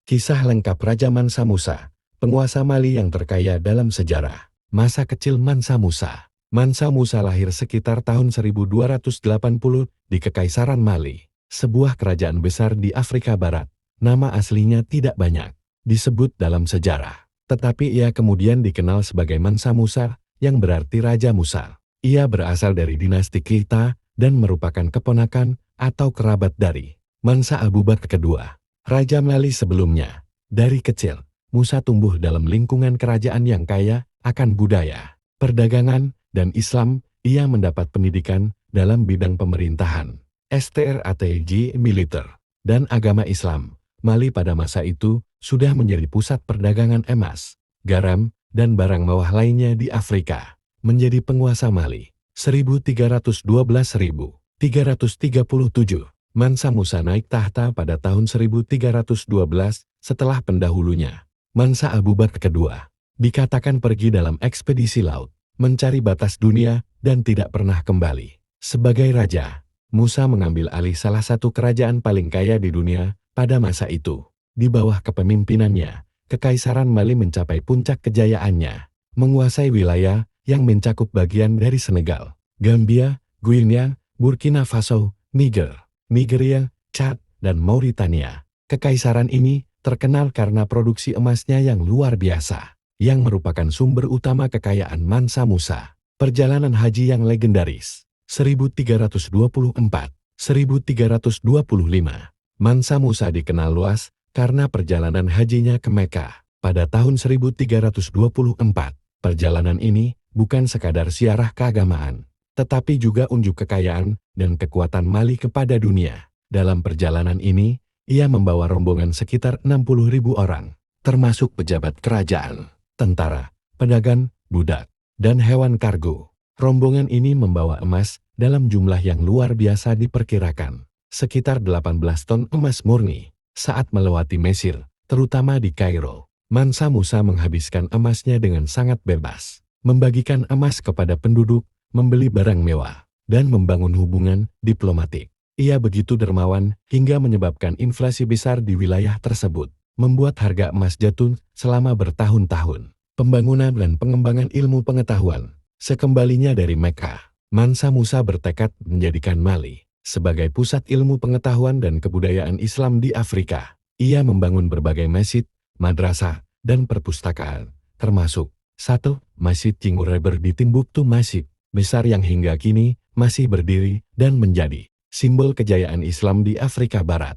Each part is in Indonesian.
Kisah lengkap Raja Mansa Musa, penguasa Mali yang terkaya dalam sejarah. Masa kecil Mansa Musa. Mansa Musa lahir sekitar tahun 1280 di Kekaisaran Mali, sebuah kerajaan besar di Afrika Barat. Nama aslinya tidak banyak disebut dalam sejarah, tetapi ia kemudian dikenal sebagai Mansa Musa, yang berarti Raja Musa. Ia berasal dari dinasti Keita dan merupakan keponakan atau kerabat dari Mansa Abu Bakar II, Raja Mali sebelumnya. Dari kecil, Musa tumbuh dalam lingkungan kerajaan yang kaya akan budaya, perdagangan, dan Islam. Ia mendapat pendidikan dalam bidang pemerintahan, strategi militer, dan agama Islam. Mali pada masa itu sudah menjadi pusat perdagangan emas, garam, dan barang mewah lainnya di Afrika. Menjadi penguasa Mali 1312-1337. Mansa Musa naik tahta pada tahun 1312 setelah pendahulunya, Mansa Abu Bakar II, dikatakan pergi dalam ekspedisi laut, mencari batas dunia dan tidak pernah kembali. Sebagai raja, Musa mengambil alih salah satu kerajaan paling kaya di dunia pada masa itu. Di bawah kepemimpinannya, Kekaisaran Mali mencapai puncak kejayaannya, menguasai wilayah yang mencakup bagian dari Senegal, Gambia, Guinea, Burkina Faso, Nigeria, Chad, dan Mauritania. Kekaisaran ini terkenal karena produksi emasnya yang luar biasa, yang merupakan sumber utama kekayaan Mansa Musa. Perjalanan haji yang legendaris, 1324-1325. Mansa Musa dikenal luas karena perjalanan hajinya ke Mekah pada tahun 1324. Perjalanan ini bukan sekadar ziarah keagamaan, tetapi juga unjuk kekayaan dan kekuatan Mali kepada dunia. Dalam perjalanan ini, ia membawa rombongan sekitar 60.000 orang, termasuk pejabat kerajaan, tentara, pedagang, budak, dan hewan kargo. Rombongan ini membawa emas dalam jumlah yang luar biasa, diperkirakan sekitar 18 ton emas murni. Saat melewati Mesir, terutama di Kairo, Mansa Musa menghabiskan emasnya dengan sangat bebas, membagikan emas kepada penduduk, membeli barang mewah, dan membangun hubungan diplomatik. Ia begitu dermawan hingga menyebabkan inflasi besar di wilayah tersebut, membuat harga emas jatuh selama bertahun-tahun. Pembangunan dan pengembangan ilmu pengetahuan. Sekembalinya dari Mekah, Mansa Musa bertekad menjadikan Mali sebagai pusat ilmu pengetahuan dan kebudayaan Islam di Afrika. Ia membangun berbagai masjid, madrasah, dan perpustakaan, termasuk 1. Masjid Cingureber di Timbuktu, masjid besar yang hingga kini masih berdiri dan menjadi simbol kejayaan Islam di Afrika Barat.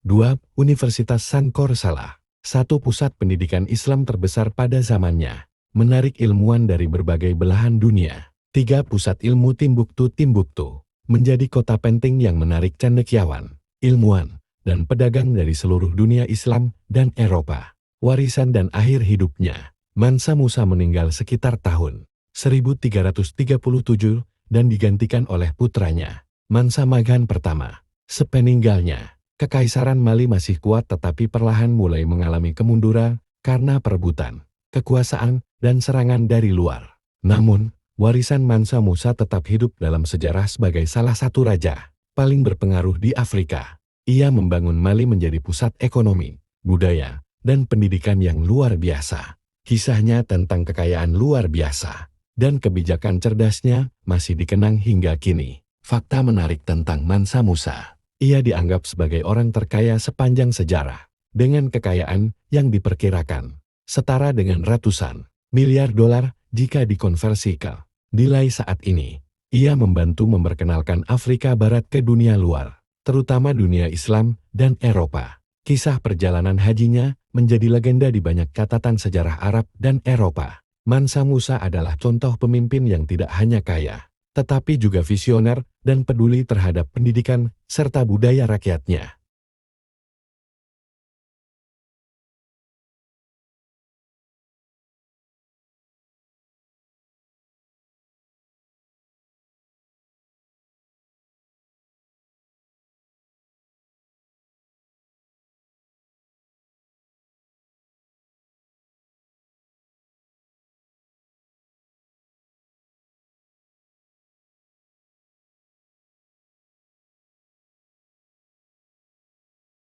2. Universitas Sankor Salah, satu pusat pendidikan Islam terbesar pada zamannya, menarik ilmuwan dari berbagai belahan dunia. 3. Pusat ilmu Timbuktu, menjadi kota penting yang menarik cendekiawan, ilmuwan, dan pedagang dari seluruh dunia Islam dan Eropa. Warisan dan akhir hidupnya, Mansa Musa meninggal sekitar tahun 1337 dan digantikan oleh putranya, Mansa Magan pertama. Sepeninggalnya, Kekaisaran Mali masih kuat tetapi perlahan mulai mengalami kemunduran karena perebutan, kekuasaan, dan serangan dari luar. Namun, warisan Mansa Musa tetap hidup dalam sejarah sebagai salah satu raja paling berpengaruh di Afrika. Ia membangun Mali menjadi pusat ekonomi, budaya, dan pendidikan yang luar biasa. Kisahnya tentang kekayaan luar biasa dan kebijakan cerdasnya masih dikenang hingga kini. Fakta menarik tentang Mansa Musa. Ia dianggap sebagai orang terkaya sepanjang sejarah, dengan kekayaan yang diperkirakan setara dengan ratusan miliar dolar jika dikonversikan nilai saat ini. Ia membantu memperkenalkan Afrika Barat ke dunia luar, terutama dunia Islam dan Eropa. Kisah perjalanan hajinya menjadi legenda di banyak catatan sejarah Arab dan Eropa. Mansa Musa adalah contoh pemimpin yang tidak hanya kaya, tetapi juga visioner dan peduli terhadap pendidikan serta budaya rakyatnya.